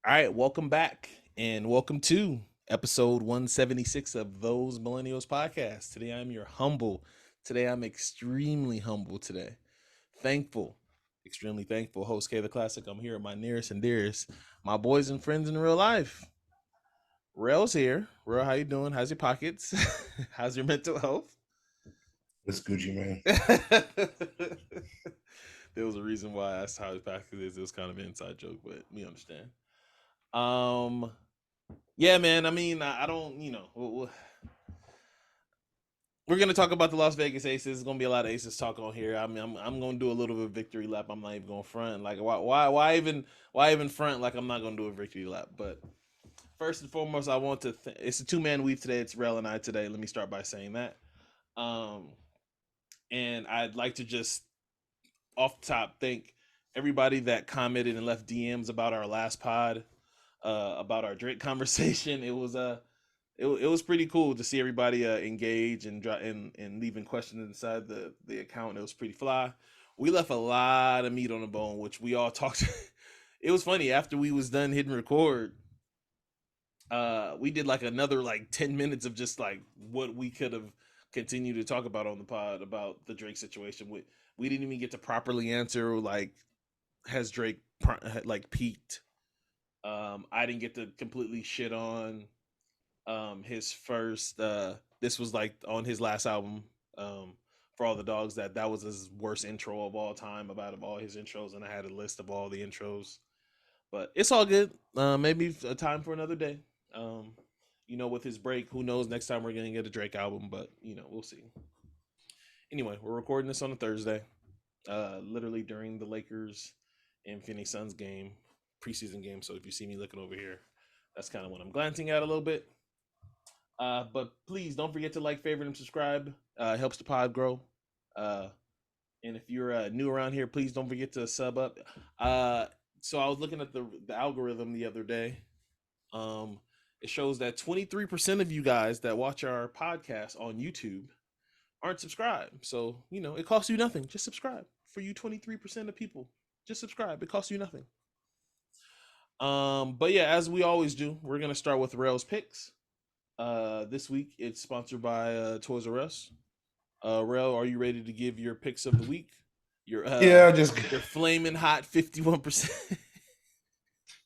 All right, welcome back and welcome to episode 176 of Those Millennials podcast. Today I'm your humble. Today I'm extremely humble today. Thankful, extremely thankful host K the Classic. I'm here with my nearest and dearest, my boys and friends in real life. Rell's here. Rell, how you doing? How's your pockets? How's your mental health? It's Gucci, man. There was a reason why I asked how his pockets is. It was kind of an inside joke, but we understand. Um, Yeah, man. I mean, I don't, we're gonna talk about the Las Vegas Aces. There's gonna be a lot of Aces talk on here. I mean, I'm gonna do a little bit of victory lap. I'm not even going front. Like, why even front? Like, I'm not gonna do a victory lap. But first and foremost, I want to. It's a two-man weave today. It's Rell and I today. Let me start by saying that. Um, and I'd like to just off the top thank everybody that commented and left DMs about our last pod, about our Drake conversation. It was pretty cool to see everybody engage and leaving questions inside the account. It was pretty fly. We left a lot of meat on the bone, which we all talked. It was funny after we was done hitting record. We did like another like 10 minutes of just like what we could have continued to talk about on the pod about the Drake situation. We didn't even get to properly answer like has Drake like peaked. I didn't get to completely shit on his first this was like on his last album, for all the dogs, that was his worst intro of all time about of all his intros, and I had a list of all the intros, but it's all good. Maybe a time for another day. um with his break, who knows, next time we're gonna get a Drake album, but we'll see. Anyway, we're recording this on a Thursday, literally during the Lakers and Phoenix Suns game, preseason game. So if you see me looking over here, that's kind of what I'm glancing at a little bit. But please don't forget to like, favorite, and subscribe. Helps the pod grow. Uh, and if you're new around here, please don't forget to sub up. So I was looking at the algorithm the other day. Um, it shows that 23% of you guys that watch our podcast on YouTube aren't subscribed. So it costs you nothing. Just subscribe. For you 23% of people, just subscribe. It costs you nothing. But yeah, as we always do, we're gonna start with Rails picks. This week it's sponsored by Toys R Us. Rel, are you ready to give your picks of the week? Your Yeah, just your flaming hot 51%.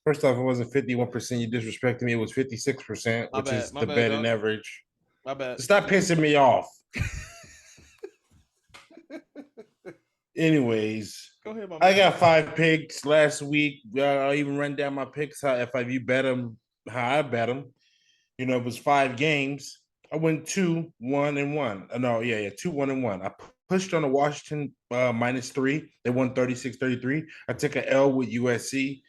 first off, it wasn't 51%. You disrespected me. It was 56%, My which bad, is my the bad, betting dog. average. My bad. Stop pissing me off. Anyways, Go ahead, my I man. got 5 picks last week. I'll even run down my picks. How if you bet them, how I bet them. It was 5 games. I went 2-1-1. No, yeah, 2-1-1. I pushed on the Washington -3. They won 36-33. I took an L with USC.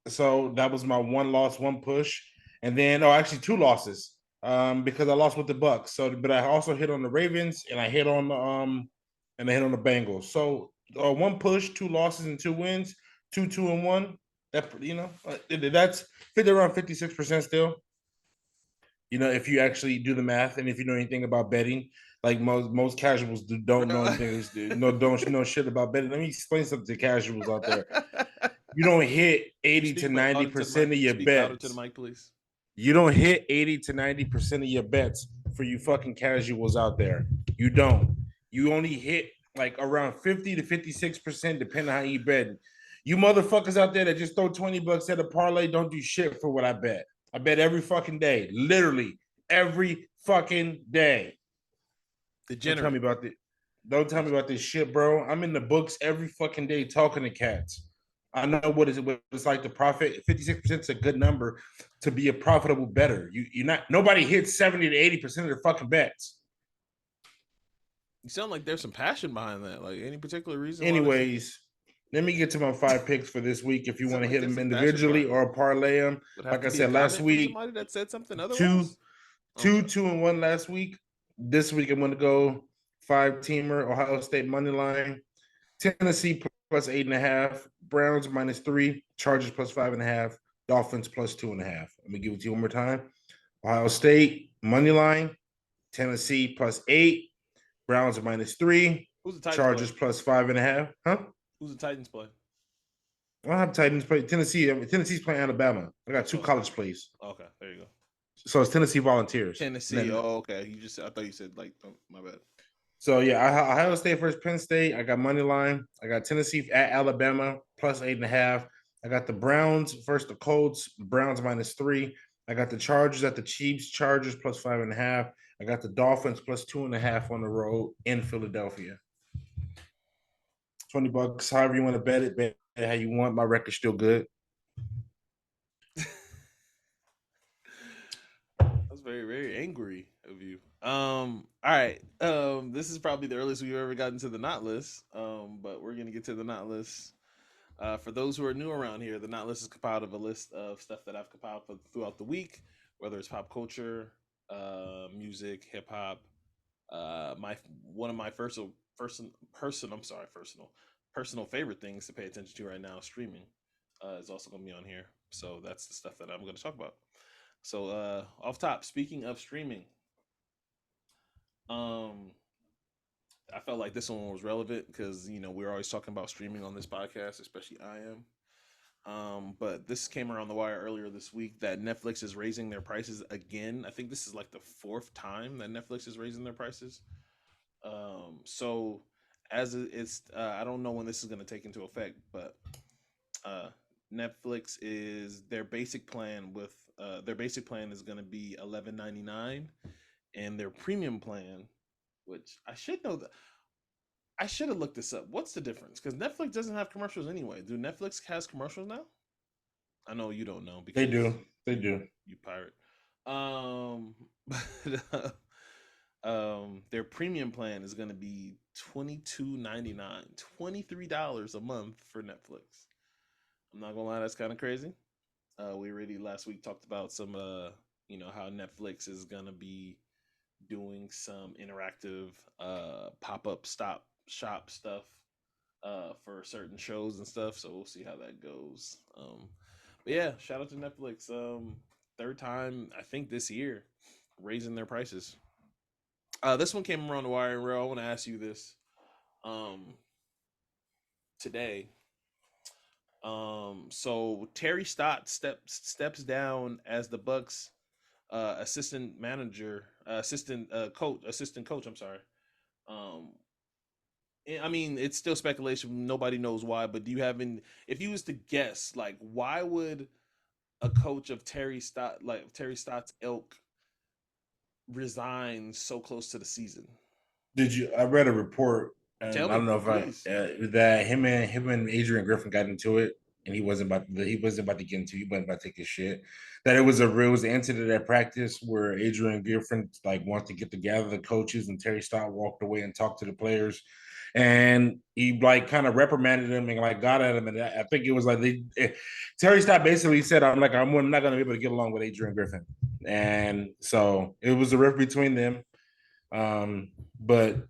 So that was my one loss, one push. And then, actually 2 losses. Because I lost with the Bucks. So, but I also hit on the Ravens and I hit on the Bengals. So one push, 2 losses, and 2 wins, 2-2-1. That's around 56% still. If you actually do the math and if you know anything about betting, like most casuals don't know anything, don't know shit about betting. Let me explain something to casuals out there. You don't hit Can you 80 to speak 90 louder to the mic? percent of your Speak louder to the bets. mic, please. You don't hit 80 to 90% of your bets for you fucking casuals out there. You don't. You only hit like around 50 to 56%, depending on how you bet. You motherfuckers out there that just throw 20 bucks at a parlay don't do shit for what I bet. I bet every fucking day, literally every fucking day. Don't tell me Degenerate. about this. Don't tell me about this shit, bro. I'm in the books every fucking day talking to cats. I know what it's like to profit. 56% is a good number to be a profitable bettor. You're not, nobody hits 70 to 80% of their fucking bets. You sound like there's some passion behind that. Like, any particular reason why there's some, Anyways, let me get to my 5 picks for this week. If you you want sound to like hit there's them some passion individually behind it? or parlay them, Would have like to I be a said last comment from week, somebody that said something two, otherwise? Oh, I'm two, sorry. 2-1 last week. This week I'm going to go 5-teamer, Ohio State money line, Tennessee plus 8.5, Browns -3, Chargers plus 5.5, Dolphins plus 2.5. Let me give it to you one more time. Ohio State money line, Tennessee plus 8, Browns -3, Who's the Titans play? Chargers plus 5.5. Huh? Who's the Titans play? don't have Titans play Tennessee. Tennessee's playing Alabama. I got 2 college plays. Okay, there you go. So it's Tennessee Volunteers. Tennessee. Oh, okay. I thought you said like. Oh, my bad. So yeah, Ohio State versus Penn State. I got money line. I got Tennessee at Alabama plus 8.5. I got the Browns versus the Colts. Browns -3. I got the Chargers at the Chiefs. Chargers plus 5.5. I got the Dolphins plus 2.5 on the road in Philadelphia. $20. However you want to bet it how you want. My record's still good. That's very, very angry of you. All right. This is probably the earliest we've ever gotten to the not list. But we're gonna get to the not list. For those who are new around here, the not list is compiled of a list of stuff that I've compiled throughout the week, whether it's pop culture, music, hip hop. One of my personal favorite things to pay attention to right now, streaming, is also gonna be on here. So that's the stuff that I'm gonna talk about. So off top, speaking of streaming, I felt like this one was relevant because we're always talking about streaming on this podcast, especially I am. But this came around the wire earlier this week that Netflix is raising their prices again. I think this is like the 4th time that Netflix is raising their prices. So it's I don't know when this is going to take into effect, but Netflix is their basic plan is going to be $11.99, and their premium plan, which I should know that I should have looked this up. What's the difference? Because Netflix doesn't have commercials anyway. Do Netflix has commercials now? I know you don't know because They do. You pirate. But, their premium plan is going to be $22.99, $23 a month for Netflix. I'm not gonna lie, that's kind of crazy. We already last week talked about some, how Netflix is gonna be doing some interactive pop-up shop stuff for certain shows and stuff. So we'll see how that goes. But yeah, shout out to Netflix. 3rd time I think this year raising their prices. This one came around the wire, and Rell, I want to ask you this today. So Terry Stott steps down as the Bucks assistant coach. I'm sorry. I mean, it's still speculation. Nobody knows why, but do you have if you was to guess, like, why would a coach of Terry Stott's ilk resign so close to the season? I read a report, and Tell I don't me, know if please. that him and Adrian Griffin got into it, and he wasn't about to get into. He wasn't about to take his shit. That it was an incident at practice where Adrian Griffin like wanted to get together the coaches, and Terry Stott walked away and talked to the players, and he like kind of reprimanded him and like got at him, and I think it was like Terry Stott basically said, I'm not going to be able to get along with Adrian Griffin," and so it was a rift between them. But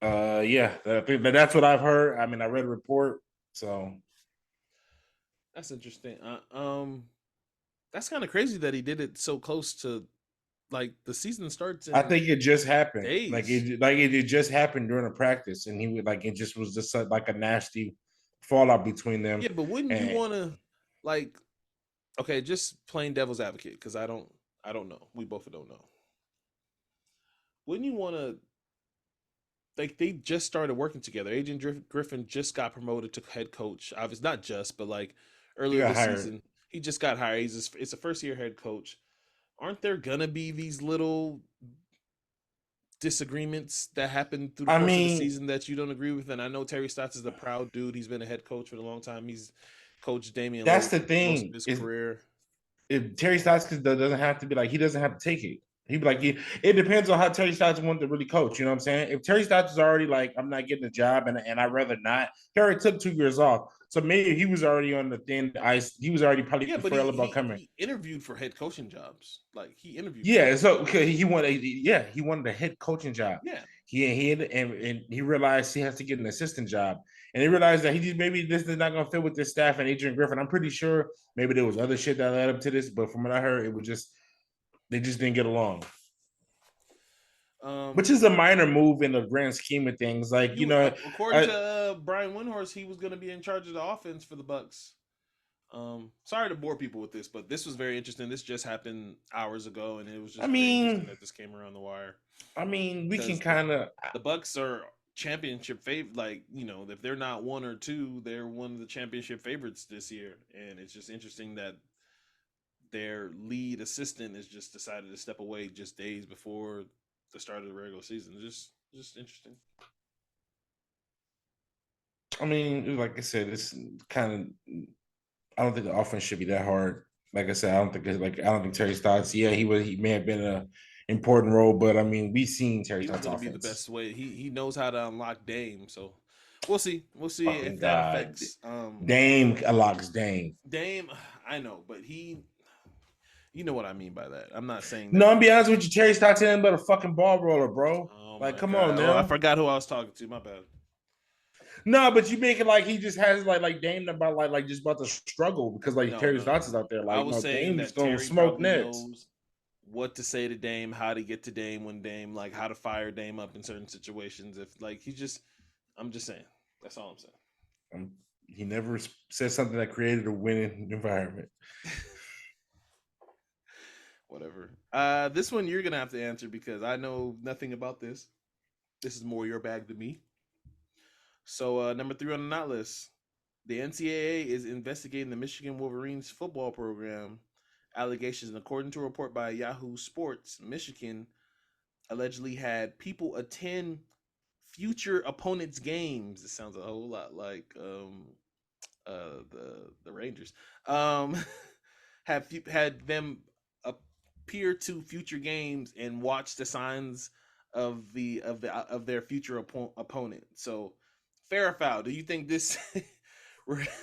yeah, I think that's what I've heard. I mean, I read a report, so That's interesting. That's kind of crazy that he did it so close to like the season starts I in think it just happened. days. It just happened during a practice, and he would like it just was just like a nasty fallout between them. Yeah, but wouldn't you And want to like okay, just plain devil's advocate because I don't know. We both don't know. Wouldn't you want to like they just started working together. Adrian Griffin just got promoted to head coach. Obviously, not just, but like he earlier got this hired. season, he just got hired. It's a first year head coach. Aren't there gonna be these little disagreements that happen through the I course of the mean, season that you don't agree with? And I know Terry Stotts is a proud dude. He's been a head coach for a long time. He's coached Damian that's Lillard the most of thing. his Is career. if Terry Stotts doesn't have to be like he doesn't have to take it. He'd be like, it depends on how Terry Stotts wants to really coach. You know what I'm saying? If Terry Stotts is already like, I'm not getting a job and I'd rather not. He already took 2 years off. So maybe he was already on the thin ice. He was already probably Yeah, but frail about coming. he interviewed for head coaching jobs. Like he interviewed for Yeah, them. so he wanted a head coaching job. Yeah. And he realized he has to get an assistant job, and he realized that maybe this is not gonna fit with this staff and Adrian Griffin. I'm pretty sure maybe there was other shit that led up to this, but from what I heard, it was just they just didn't get along. which is a minor move in the grand scheme of things. Like, according to Brian Windhorst, he was going to be in charge of the offense for the Bucks. Sorry to bore people with this, but this was very interesting. This just happened hours ago, and it was just very interesting that this came around the wire. I mean, we can kind of the Bucks are championship favorite. Like, if they're not 1 or 2, they're one of the championship favorites this year, and it's just interesting that their lead assistant has just decided to step away just days before the start of the regular season. Just interesting. I mean, like I said, it's kind of. I don't think the offense should be that hard. Like I said, I don't think Terry Stotts. Yeah, he may have been an important role, but I mean, we've seen Terry Stotts' offense. Be the best way. He knows how to unlock Dame, so we'll see. We'll see Fucking if that affects. Dame unlocks Dame. Dame, I know, but you know what I mean by that. I'm not saying that. No, I'm be honest with you, Terry Stotts ain't but a fucking ball roller, bro. Come on now. I forgot who I was talking to. My bad. No, but you make it like he just has like Dame about like just about to struggle because Terry Stotts is out there. Like, I was saying Dame's that Terry smoke nets. Knows what to say to Dame, how to get to Dame when Dame, like how to fire Dame up in certain situations. If I'm just saying. That's all I'm saying. He never said something that created a winning environment. Whatever. This one you're gonna have to answer because I know nothing about this. This is more your bag than me. So number 3 on the not list, the NCAA is investigating the Michigan Wolverines football program allegations. And according to a report by Yahoo Sports, Michigan allegedly had people attend future opponents' games. It sounds a whole lot like the Rangers. Had them appear to future games and watch the signs of their future opponent. So, fair or foul? Do you think this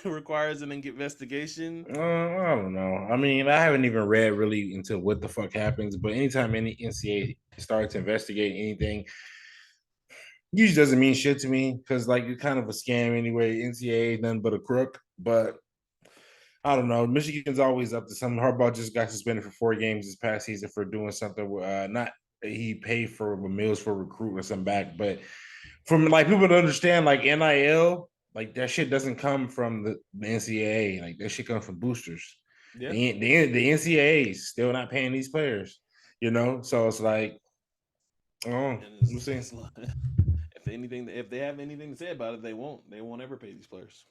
requires an investigation? I don't know. I mean, I haven't even read really into what the fuck happens, but anytime any NCAA starts investigating anything, usually doesn't mean shit to me because it's kind of a scam anyway. NCAA nothing but a crook, but I don't know. Michigan's always up to something. Harbaugh just got suspended for 4 games this past season for doing something. Not he paid for meals for a recruit or something back, but from people to understand, NIL, that shit doesn't come from the NCAA. That shit comes from boosters. Yeah. The NCAA is still not paying these players, So it's we'll see. If they have anything to say about it, they won't ever pay these players.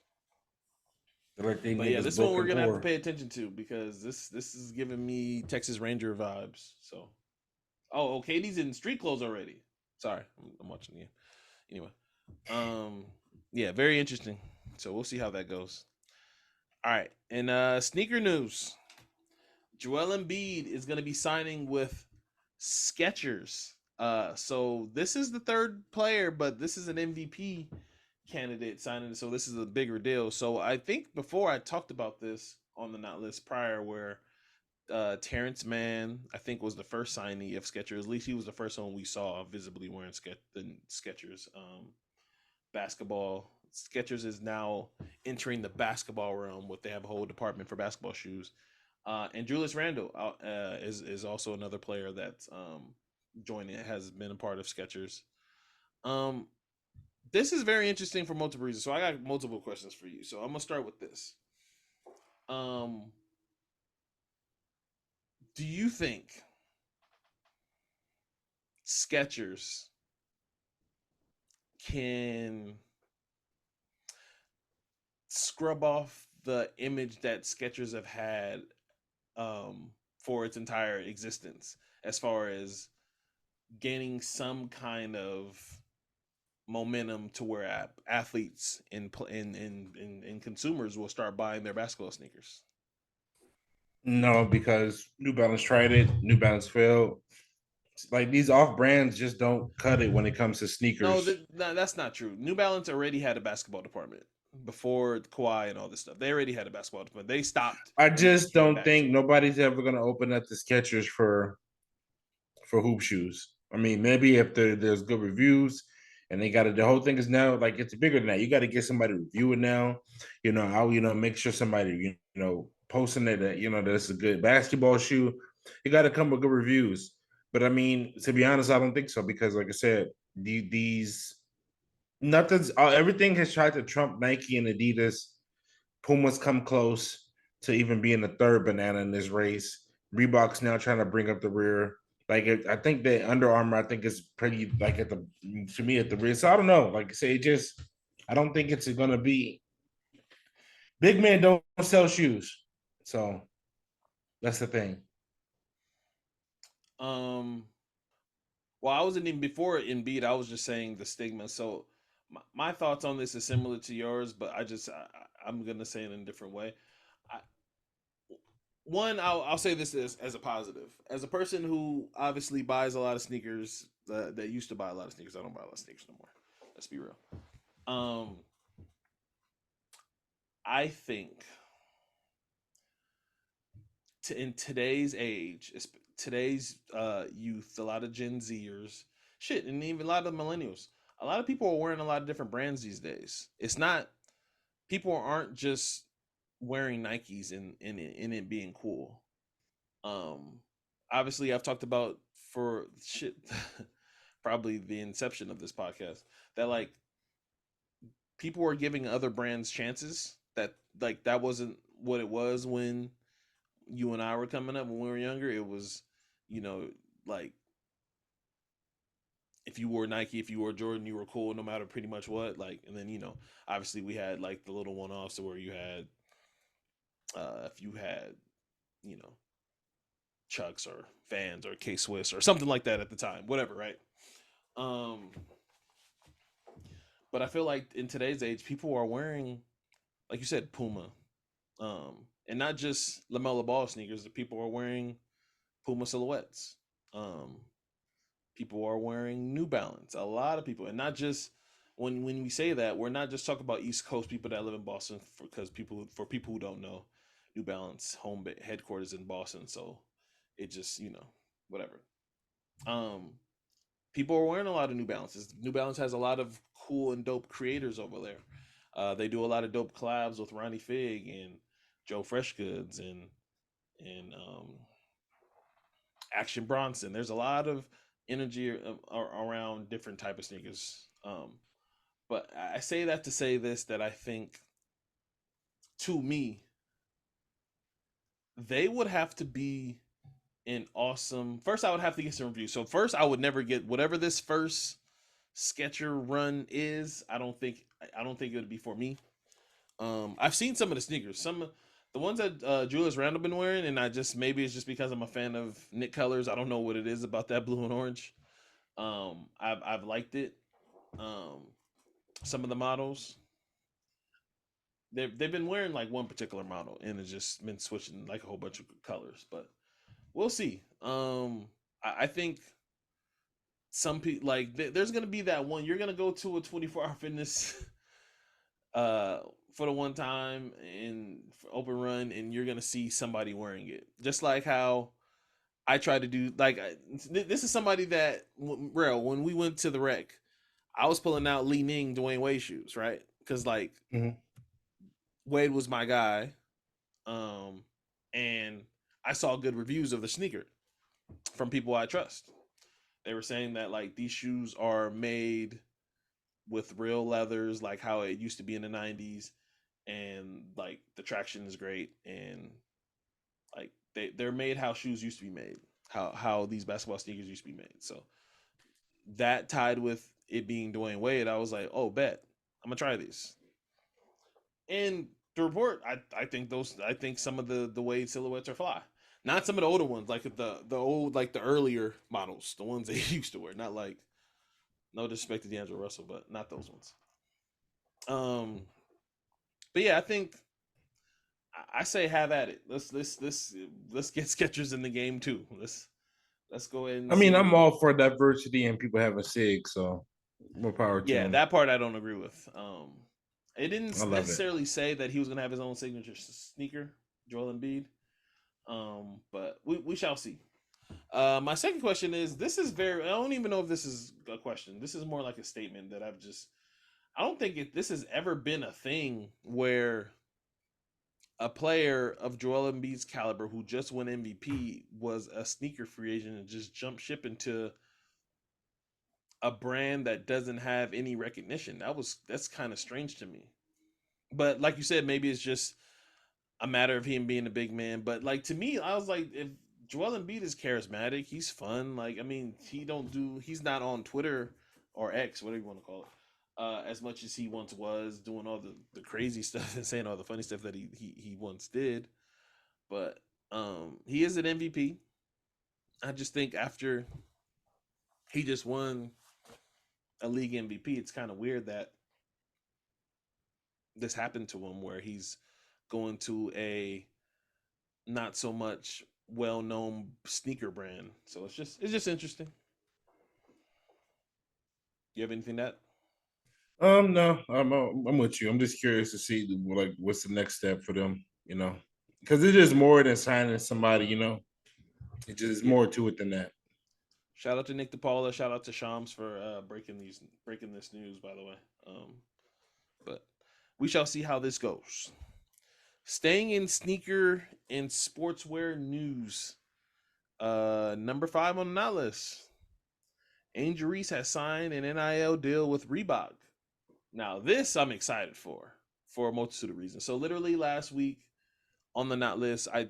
But yeah, this one we're gonna have to pay attention to because this is giving me Texas Ranger vibes. So, KD's in street clothes already. Sorry, I'm watching again. Anyway, yeah, very interesting. So we'll see how that goes. All right, and sneaker news: Joel Embiid is gonna be signing with Skechers. So this is the 3rd player, but this is an MVP candidate signing, so this is a bigger deal. So I think before I talked about this on the not list prior, where Terrence Mann I think was the first signee of Skechers. At least he was the first one we saw visibly wearing the Skechers basketball. Skechers is now entering the basketball realm. They have a whole department for basketball shoes. And Julius Randle is also another player that's joining. Has been a part of Skechers. This is very interesting for multiple reasons. So I got multiple questions for you. So I'm gonna start with this. Do you think Skechers can scrub off the image that Skechers have had for its entire existence, as far as gaining some kind of momentum to where athletes and consumers will start buying their basketball sneakers? No, because New Balance tried it. New Balance failed. These off brands just don't cut it when it comes to sneakers. No, that's not true. New Balance already had a basketball department before Kawhi and all this stuff. They already had a basketball department. They stopped. I just don't think nobody's ever going to open up the Skechers for hoop shoes. I mean, maybe if there's good reviews and they got it. The whole thing is now it's bigger than that. You got to get somebody to review it now. I'll make sure somebody posting that that it's a good basketball shoe. You got to come with good reviews. But I mean, to be honest, I don't think so because, like I said, these nothing's everything has tried to trump Nike and Adidas. Puma's come close to even being the third banana in this race. Reebok's now trying to bring up the rear. I think that Under Armour, I think is pretty like at the to me at the rear. So I don't know. Like I say, I don't think it's gonna be. Big men don't sell shoes, so that's the thing. Um, well, I wasn't even before Embiid. I was just saying the stigma. So my thoughts on this is similar to yours, but I'm gonna say it in a different way. I, one, I'll say this as a positive. As a person who obviously buys a lot of sneakers, that used to buy a lot of sneakers, I don't buy a lot of sneakers no more. Let's be real. Um, I think in today's age, today's youth, a lot of Gen Zers, shit, and even a lot of millennials, a lot of people are wearing a lot of different brands these days. It's not people aren't just wearing Nikes and it being cool. Um, Obviously, I've talked about for shit, probably the inception of this podcast, that like people were giving other brands chances that like that wasn't what it was when you and I were coming up when we were younger. It was, you know, like if you wore Nike, if you wore Jordan, you were cool no matter pretty much what. Like, and then obviously we had like the little one offs where you had, if you had, you know, Chucks or Vans or K Swiss or something like that at the time, whatever, right? Um, but I feel like in today's age, people are wearing, like you said, Puma, and not just Lamella Ball sneakers. People are wearing Puma silhouettes. Um, People are wearing New Balance. A lot of people, and not just when we say that, we're not just talking about East Coast people that live in Boston, because for people who don't know, New Balance headquarters in Boston, so it just whatever. Um, People are wearing a lot of New Balances. New Balance has a lot of cool and dope creators over there. They do a lot of dope collabs with Ronnie Fig and Joe Freshgoods and Action Bronson. There's a lot of energy around different type of sneakers. But I say that to say this, that I think, to me, they would have to be an awesome. First, I would have to get some reviews. So first, I would never get whatever this first Sketcher run is. I don't think it would be for me. I've seen some of the sneakers, the ones that Julius Randle been wearing, and I just maybe it's just because I'm a fan of Nick colors. I don't know what it is about that blue and orange. I've liked it. Um, some of the models they've been wearing like one particular model, and it's just been switching like a whole bunch of colors. But we'll see. I think some people like there's gonna be that one. You're gonna go to a 24-hour fitness uh for the one time in open run, and you're gonna see somebody wearing it, just like how I try to do. Like this is somebody that Rell, when we went to the rec, I was pulling out Li Ning Dwayne Wade shoes, right? Because like Mhm. Wade was my guy, um, and I saw good reviews of the sneaker from people I trust. They were saying that like these shoes are made with real leathers, like how it used to be in the '90s, and like the traction is great, and like they're made how shoes used to be made, how these basketball sneakers used to be made. So that tied with it being Dwayne Wade, I was like, oh, bet I'm gonna try these. And the report, I think some of the Wade silhouettes are fly. Not some of the older ones, like the old, like the earlier models, the ones they used to wear. Not like, no disrespect to D'Angelo Russell, but not those ones. Um, but yeah, I think I say have at it. Let's get Skechers in the game too. Let's go ahead and I mean, I'm see. all for diversity and people have a sig, so more power to Yeah, them. that part I don't agree with. It I didn't love it. necessarily say that he was gonna have his own signature sneaker, Joel Embiid. But we shall see. My second question is, this is very. I don't even know if this is a question. This is more like a statement that I don't think this has ever been a thing where a player of Joel Embiid's caliber who just won MVP was a sneaker free agent and just jumped ship into a brand that doesn't have any recognition. That's kind of strange to me. But like you said, maybe it's just a matter of him being a big man. But like to me, I was like, if Joel Embiid is charismatic, he's fun. Like I mean, he's not on Twitter or X, whatever you want to call it, as much as he once was, doing all the crazy stuff and saying all the funny stuff that he once did. But he is an MVP. I just think after he just won a league MVP, it's kind of weird that this happened to him, where he's going to a not so much well-known sneaker brand. So it's just interesting. You have anything that? No, I'm with you. I'm just curious to see like what's the next step for them, because it is more than signing somebody, It just Yeah. more to it than that. Shout out to Nick DePaula. Shout out to Shams for breaking this news. By the way, but we shall see how this goes. Staying in sneaker and sportswear news. Number 5 on the not list. Angel Reese has signed an NIL deal with Reebok. Now, this I'm excited for a multitude of reasons. So, literally last week on the not list, I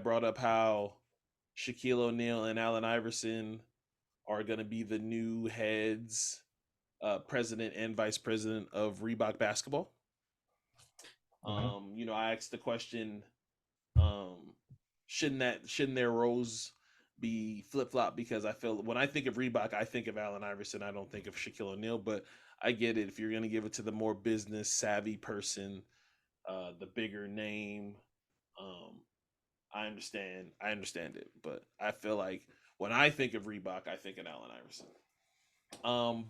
brought up how Shaquille O'Neal and Allen Iverson are going to be the new heads, president and vice president of Reebok basketball. Mhm. I asked the question, um, shouldn't their roles be flip flop? Because I feel when I think of Reebok, I think of Allen Iverson. I don't think of Shaquille O'Neal, but I get it. If you're going to give it to the more business savvy person, the bigger name, um, I understand. I understand it, but I feel like when I think of Reebok, I think of Allen Iverson.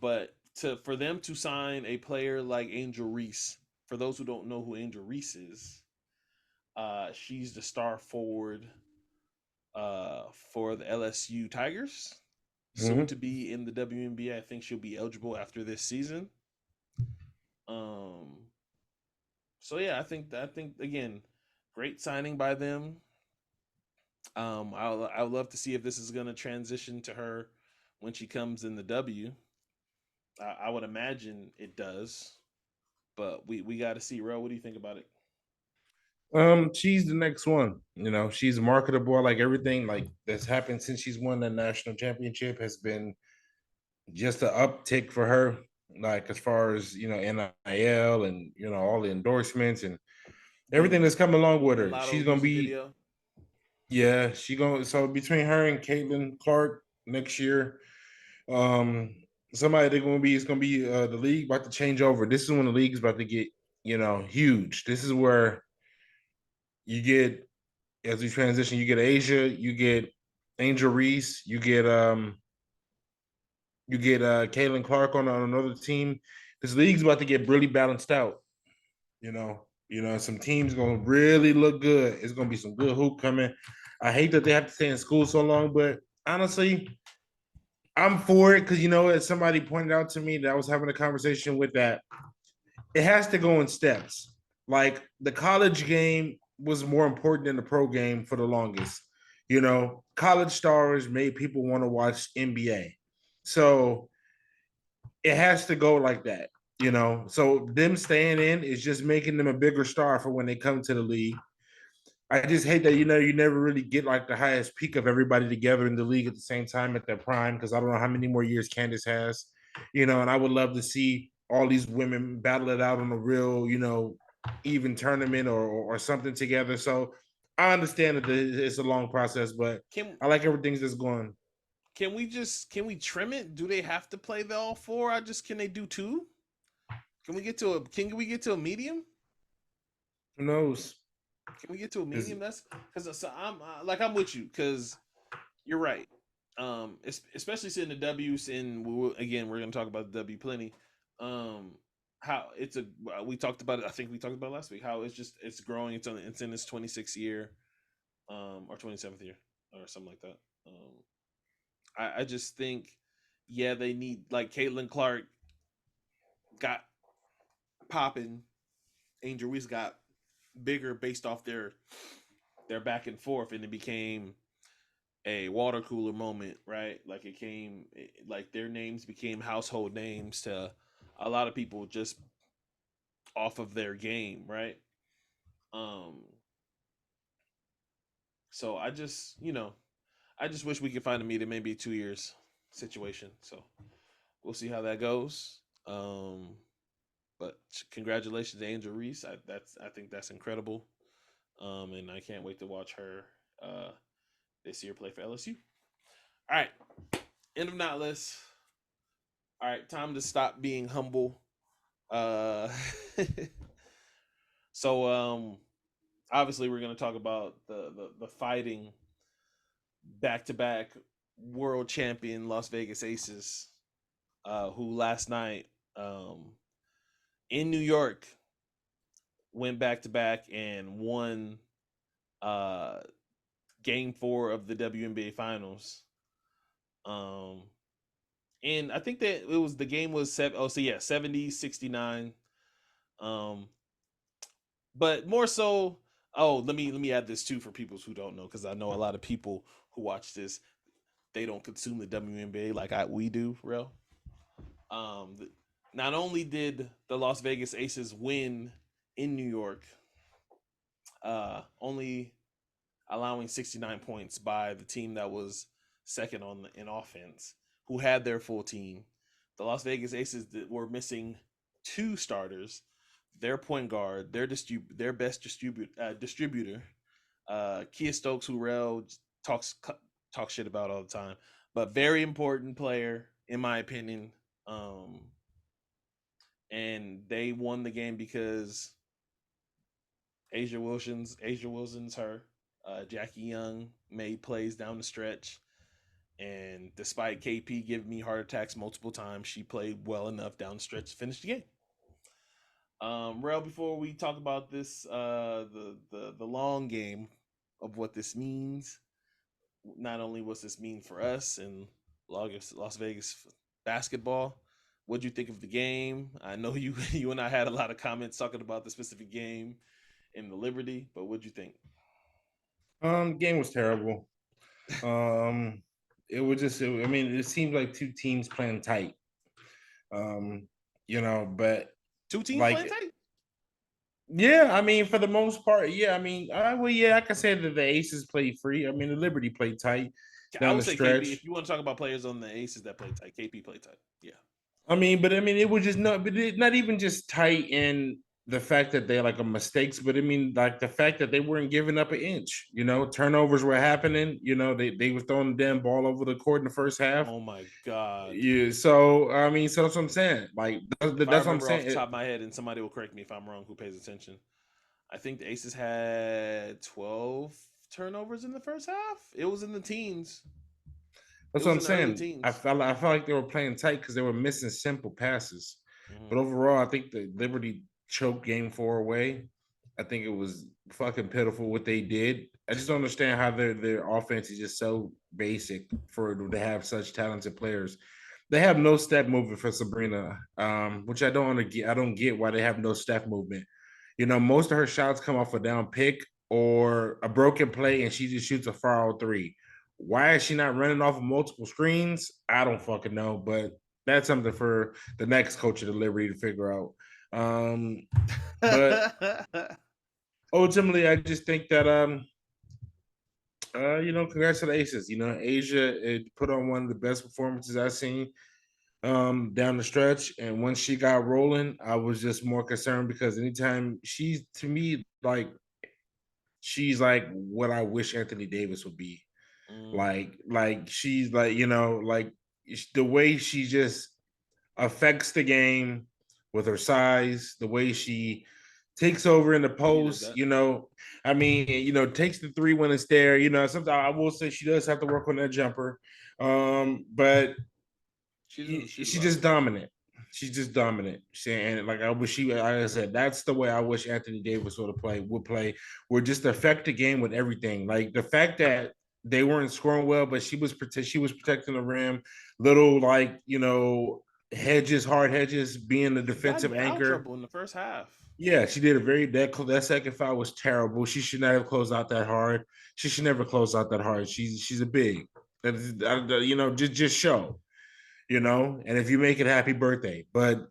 But to for them to sign a player like Angel Reese, for those who don't know who Angel Reese is, she's the star forward for the LSU Tigers, soon Mhm. to be in the WNBA. I think she'll be eligible after this season. Um, so yeah, I think again, great signing by them. I would love to see if this is going to transition to her when she comes in the W. I would imagine it does, but we got to see. Ro, what do you think about it? She's the next one. She's marketable. Like everything like that's happened since she's won the national championship has been just an uptick for her. Like as far as NIL and all the endorsements and everything The that's coming along with the her. Lotto She's gonna music be video. yeah. She going so between her and Caitlin Clark next year, um, somebody they're gonna be it's gonna be the league about to change over. This is when the league's about to get huge. This is where you get as we transition, you get Asia, you get Angel Reese, you get Caitlin Clark on another team. This league's about to get really balanced out. Some teams gonna really look good. It's gonna be some good hoop coming. I hate that they have to stay in school so long, but honestly, I'm for it because as somebody pointed out to me that I was having a conversation with that it has to go in steps. Like the college game was more important than the pro game for the longest. College stars made people want to watch NBA. So it has to go like that. So them staying in is just making them a bigger star for when they come to the league. I just hate that you never really get like the highest peak of everybody together in the league at the same time at their prime because I don't know how many more years Candace has, and I would love to see all these women battle it out on a real, even tournament or something together. So I understand that it's a long process, but Can I like everything that's going. can we trim it? Do they have to play the all four? I just can they do two? Can we get to a medium? Who knows? Can we get to a Is medium? That's because so I'm with you because you're right. Especially seeing the W's again we're gonna talk about the W plenty. Um, how it's a we talked about it. I think we talked about it last week. How it's growing. It's in its 26th year, or 27th year, or something like that. I just think, yeah, they need like Caitlin Clark got popping. Angel Reese got bigger based off their back and forth, and it became a water cooler moment, right? Like like their names became household names to a lot of people just off of their game, right? Um, so I just wish we could find a meeting, maybe 2 years situation. So we'll see how that goes. But congratulations to Angel Reese. I think that's incredible. And I can't wait to watch her this year play for LSU. All right, end of not list. All right, time to stop being humble. Uh, so obviously we're gonna talk about the fighting back to back world champion Las Vegas Aces, who last night in New York went back to back and won uh, Game 4 of the WNBA Finals. Um, and I think that it was the game was 70-69. Um, but more so, let me add this too for people who don't know, because I know a lot of people who watch this, they don't consume the WNBA like we do, Rel. Um, Not only did the Las Vegas Aces win in New York, only allowing 69 points by the team that was second in offense, who had their full team. The Las Vegas Aces were missing two starters, their point guard, their best distributor, Kia Stokes, who Rel talks shit about all the time, but very important player in my opinion. Um, and they won the game because Asia Wilson's her. Jackie Young made plays down the stretch, and despite KP giving me heart attacks multiple times, she played well enough down the stretch to finish the game. Rel, before we talk about this, the long game of what this means, not only what's this mean for us and Las Vegas basketball, what'd you think of the game? I know you you and I had a lot of comments talking about the specific game in the Liberty, but what'd you think? Game was terrible. Um, it was just. I mean, it seemed like two teams playing tight. Um, but Two teams playing like, tight. yeah, I mean, for the most part, yeah. I mean, yeah, I can say that the Aces played free. I mean, the Liberty played tight I down would the say KP. stretch. If you want to talk about players on the Aces that play tight, KP played tight. Yeah. I mean, it was just not even just tight in the fact that they like a mistakes, but I mean, like the fact that they weren't giving up an inch. Turnovers were happening. They were throwing the damn ball over the court in the first half. Oh my god. Yeah, so I mean, so that's what I'm saying. Like If I that's what I'm remember off saying. the top of my head, and somebody will correct me if I'm wrong, who pays attention, I think the Aces had 12 turnovers in the first half. It was in the teens. It That's what was I'm in the early saying. teens. I felt like they were playing tight because they were missing simple passes. Mm-hmm. But overall, I think the Liberty choked game 4 away. I think it was fucking pitiful what they did. I just don't understand how their offense is just so basic for to have such talented players. They have no step movement for Sabrina, which I don't get. I don't get why they have no step movement. Most of her shots come off a down pick or a broken play, and she just shoots a foul three. Why is she not running off of multiple screens? I don't fucking know, but that's something for the next coach of the Liberty to figure out. But ultimately, I just think that congrats to the Aces. Asia put on one of the best performances I've seen down the stretch. And once she got rolling, I was just more concerned because anytime she's to me she's like what I wish Anthony Davis would be. Mm. Like she's like, like the way she just affects the game with her size, the way she takes over in the She does post, that. I mean, takes the three when it's there. Sometimes I will say she does have to work on that jumper. But She doesn't shoot a she's lot just from there. dominant. She's just dominant. And like I wish like I said, that's the way I wish Anthony Davis would play, would just affect the game with everything. Like the fact that they weren't scoring well, but she was protecting the rim, little like, hard hedges being the She got in defensive foul anchor. trouble in the first half. Yeah, she did a very that second foul was terrible. She should not have closed out that hard. She should never close out that hard. She's a big. That is, just show, And if you make it, happy birthday. But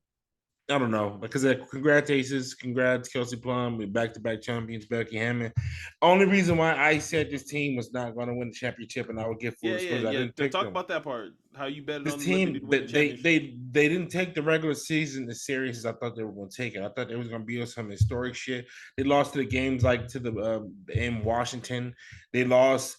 I don't know, because congrats Aces, congrats Kelsey Plum with back-to-back champions, Becky Hammond. Only reason why I said this team was not going to win the championship, and I would give full Yeah, yeah, disclosure, I yeah. didn't pick Talk them. about that part. How you betted This on Liberty team, to win the they championship. they didn't take the regular season as serious as I thought they were going to take it. I thought they was going to be on some historic shit. They lost to the games like to the in Washington. They lost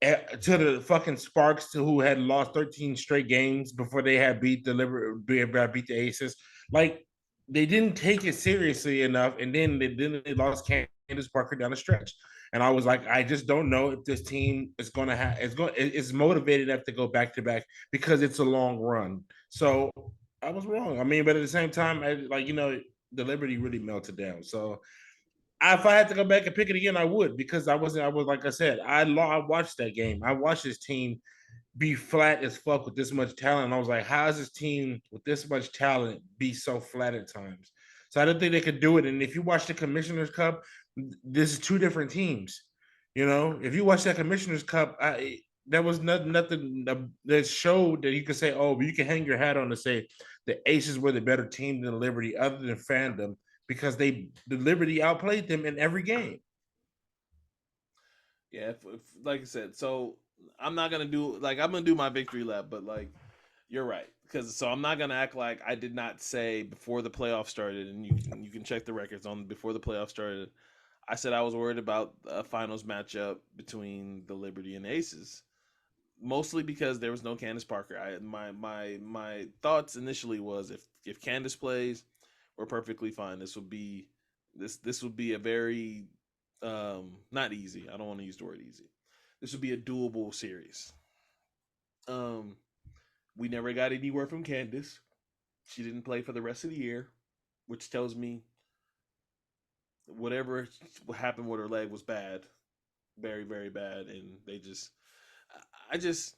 to the fucking Sparks, who had lost 13 straight games before they had beat the Aces. Like they didn't take it seriously enough, and then they lost Candace Parker down the stretch. And I was like, I just don't know if this team is gonna have it's motivated enough to go back to back because it's a long run. So I was wrong. I mean, but at the same time, the Liberty really melted down. So if I had to go back and pick it again, I would, because I was like I said, I watched that game. I watched this team be flat as fuck with this much talent. And I was like, how is this team with this much talent be so flat at times? So I didn't think they could do it. And if you watch the Commissioner's Cup, this is two different teams. If you watch that Commissioner's Cup, there was nothing that showed that you could say, oh, but you can hang your hat on to say the Aces were the better team than the Liberty, other than fandom, because the Liberty outplayed them in every game. Yeah, if like I said, so I'm not gonna do like I'm gonna do my victory lap, but like you're right, because so I'm not gonna act like I did not say before the playoffs started, and you can check the records on before the playoffs started. I said I was worried about a finals matchup between the Liberty and the Aces, mostly because there was no Candace Parker. My thoughts initially was if Candace plays, we're perfectly fine. This would be a very not easy. I don't want to use the word easy. This would be a doable series. Um, we never got anywhere from Candace. She didn't play for the rest of the year, which tells me whatever happened with her leg was bad, very very bad, and I just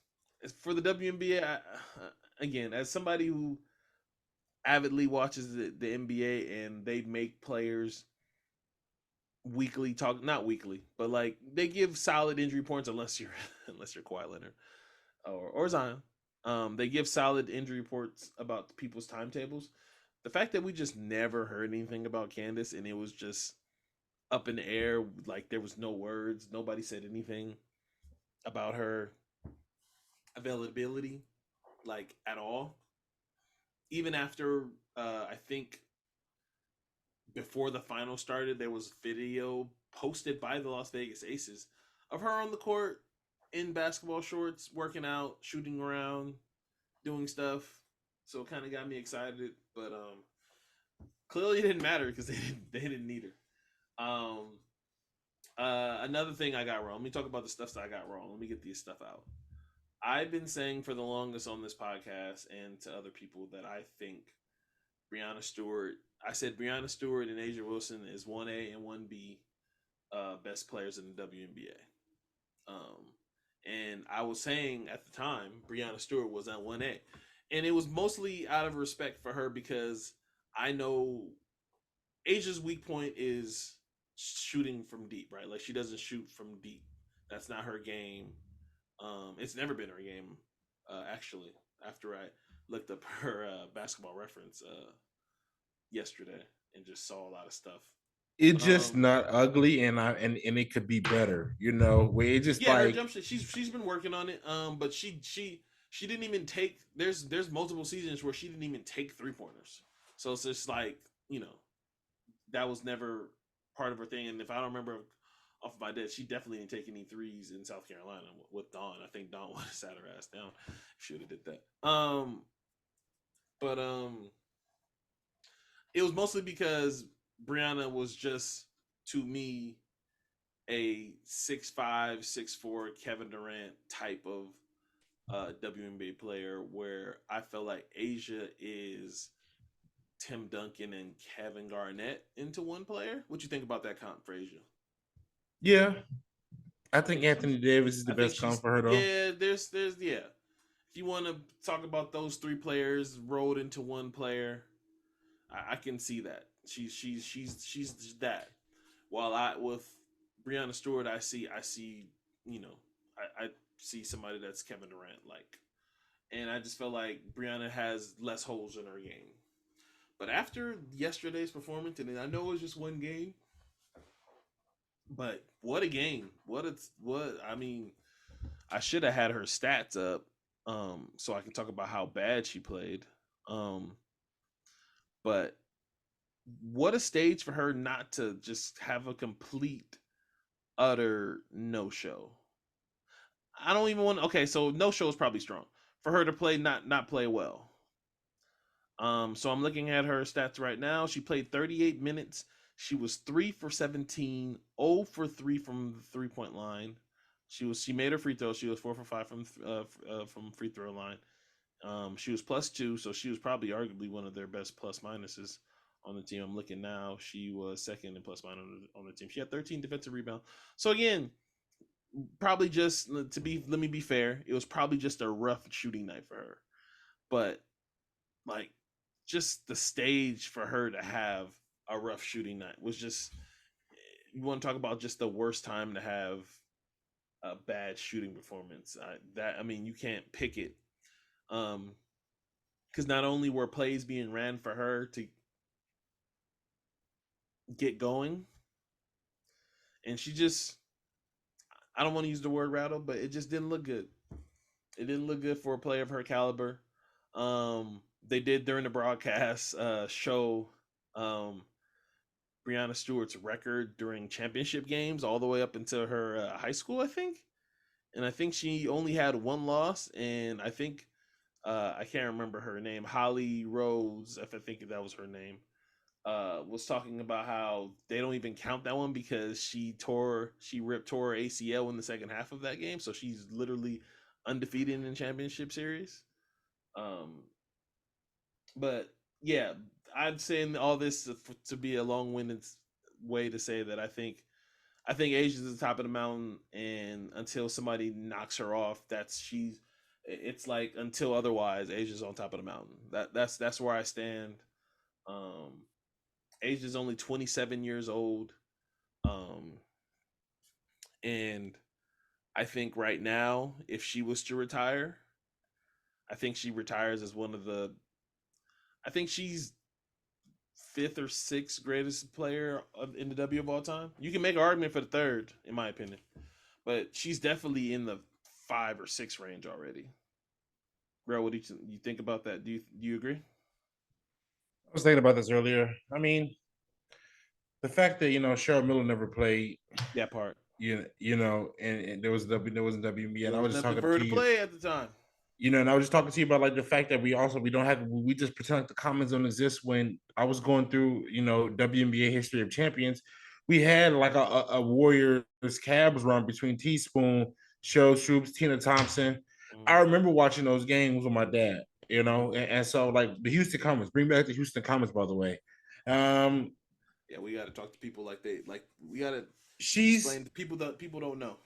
for the WNBA, again, as somebody who avidly watches the NBA and they make players weekly talk, not weekly, but like they give solid injury points unless you're unless you're Kawhi Leonard or Zion. They give solid injury reports about people's timetables. The fact that we just never heard anything about Candace and it was just up in the air, like there was no words, nobody said anything about her availability, like at all. Even after I think before the final started, there was video posted by the Las Vegas Aces of her on the court in basketball shorts, working out, shooting around, doing stuff. So it kind of got me excited, but clearly it didn't matter because they didn't need her. Another thing I got wrong. Let me talk about the stuff that I got wrong. Let me get these stuff out. I've been saying for the longest on this podcast and to other people that I think Brianna Stewart. I said Brianna Stewart and Asia Wilson is 1A and 1B best players in the WNBA. And I was saying at the time Brianna Stewart was at 1A. And it was mostly out of respect for her because I know Asia's weak point is shooting from deep, right? Like she doesn't shoot from deep. That's not her game. It's never been her game, actually. After I looked up her basketball reference yesterday and just saw a lot of stuff. It's just Um, not ugly, and it could be better, where it just yeah, her like jump shot. She's been working on it. But she didn't even take. There's multiple seasons where she didn't even take 3-pointers. So it's just like that was never part of her thing. And if I don't remember off of my head, she definitely didn't take any threes in South Carolina with Dawn. I think Dawn would have sat her ass down if she would have did that. But it was mostly because Brianna was just to me a 6'5", 6'4" Kevin Durant type of WNBA player, where I felt like Asia is Tim Duncan and Kevin Garnett into one player. What you think about that comp for Asia? yeah. I I think think Anthony Davis is the I think best she's comp for her though. yeah. There's yeah. If you want to talk about those three players rolled into one player, I can see that. She's that. While I with Brianna Stewart, I see you know I see somebody that's Kevin Durant like, and I just felt like Brianna has less holes in her game. But after yesterday's performance, and I know it was just one game, but what a game! What I mean, I should have had her stats up, so I can talk about how bad she played. Um, but what a stage for her not to just have a complete, utter no show. I don't even want. Okay, so no show is probably strong for her to play not play well. So I'm looking at her stats right now. She played 38 minutes. She was 3 for 17, 0 for 3 from the 3 point line. She made her free throw. She was 4 for 5 from free throw line. She was +2, so she was probably arguably one of their best plus minuses on the team. I'm looking now. She was second in plus minus on the team. She had 13 defensive rebounds. So again, probably just let me be fair. It was probably just a rough shooting night for her, but like just the stage for her to have a rough shooting night was just, you want to talk about just the worst time to have a bad shooting performance. I mean, you can't pick it. Because not only were plays being ran for her to get going, and she just, I don't want to use the word rattle, but it just didn't look good. It didn't look good for a player of her caliber. They did during the broadcast show um, Brianna Stewart's record during championship games all the way up until her high school, I think. And I think she only had one loss, and I think I can't remember her name, Holly Rose, if I think that was her name, was talking about how they don't even count that one because tore her ACL in the second half of that game, so she's literally undefeated in the championship series. Um, but yeah, I'm saying all this to be a long-winded way to say that I think Asia's at the top of the mountain, and until somebody knocks her off, it's like until otherwise, Asia's on top of the mountain. That's where I stand. Um, Asia's only 27 years old, um, and I think right now, if she was to retire, I think she retires as one of the. I think she's fifth or sixth greatest player in the W of all time. You can make an argument for the third, in my opinion, but she's definitely in the 5 or 6 range already. Bro, what do you think about that? Do you agree? I was thinking about this earlier. I mean, the fact that Cheryl Miller never played, That part. and there wasn't WNBA, There and I was was just nothing talking for her to to you, play at the time. and I was just talking to you about like the fact that we don't have we just pretend like the comments don't exist. When I was going through WNBA history of champions, we had like a Warriors Cavs run between Teaspoon, Cheryl Swoops, Tina Thompson. Mm-hmm. I remember watching those games with my dad, Mm-hmm. and so like the Houston Comets, bring back the Houston Comets, by the way. Um, Yeah, we got to talk to people like we got to she's explain to people that people don't know.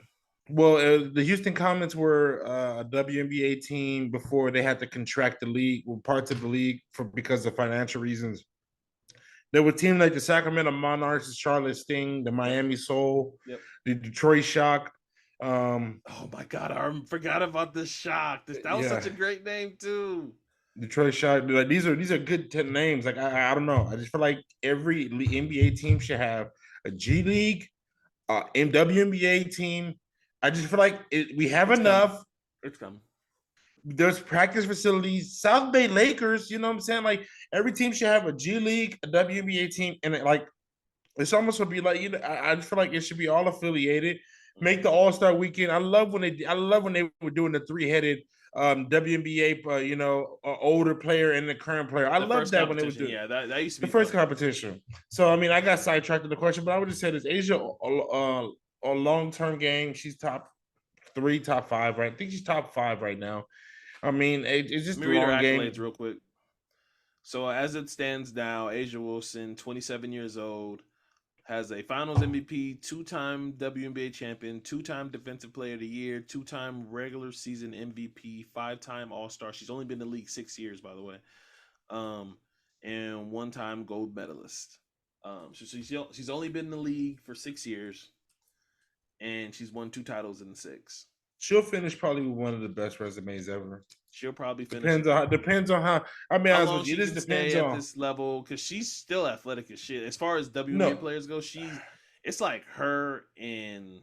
Well, the Houston Comets were a WNBA team before they had to contract the league, were parts of the league for because of financial reasons. There were teams like the Sacramento Monarchs, the Charlotte Sting, the Yep. Miami Soul, Yep. the Detroit Shock. Um, Oh my god, I forgot about the shock. That was such yeah, a great name too. Detroit Shock. Like these are good names. Like I don't know. I just feel like every NBA team should have a G League, WNBA team. I just feel like we have It's coming. enough. It's coming. There's practice facilities. South Bay Lakers, you know what I'm saying? Like every team should have a G League, a WNBA team, and like it's almost would be like I just feel like it should be all affiliated. Make Mm-hmm. the All Star Weekend. I love when they were doing the 3-headed WNBA, older player and the current player. I The love first that when they would competition, do yeah, that used to the be first fun. competition. So I mean, I got sidetracked in the question, but I would just say this: Asia, a long term game. She's top three, top five, right? I think she's top five right now. I mean, it's Let just me a read her long accolades game. real quick. So as it stands now, Asia Wilson, 27 years old, has a Finals MVP, two-time WNBA champion, two-time Defensive Player of the Year, two-time regular season MVP, five-time All-Star. She's only been in the league 6 years, by the way, um, and one-time gold medalist. She's only been in the league for 6 years, and she's won 2 titles in 6. She'll finish probably with one of the best resumes ever. She'll probably finish Depends it. on how. I'll be How honest long with you. she This can depends stay at on this level, because she's still athletic as shit. As far as WNBA no. players go, it's like her and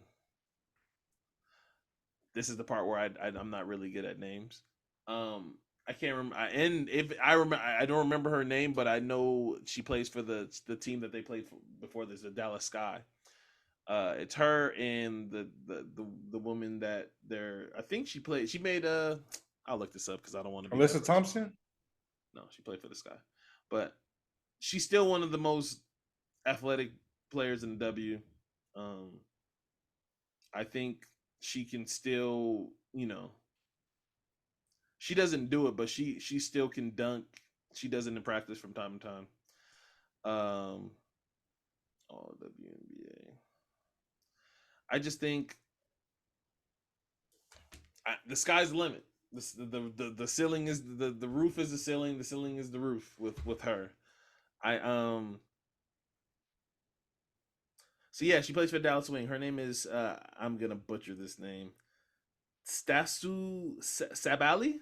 this is the part where I'm not really good at names. I can't remember. And if I remember, I don't remember her name, but I know she plays for the team that they played for before this, the Dallas Sky. It's her and the woman that they're. I think she played. She made a. I'll look this up because I don't want to be Alyssa that person. Thompson. No, she played for the Sky, but she's still one of the most athletic players in the W. Um, I think she can still, she doesn't do it, but she still can dunk. She does it in practice from time to time. All WNBA. I just think the sky's the limit. The ceiling is the roof is the ceiling. The ceiling is the roof with her. I So yeah, she plays for Dallas Wing. Her name is I'm gonna butcher this name. Stasu Sabali.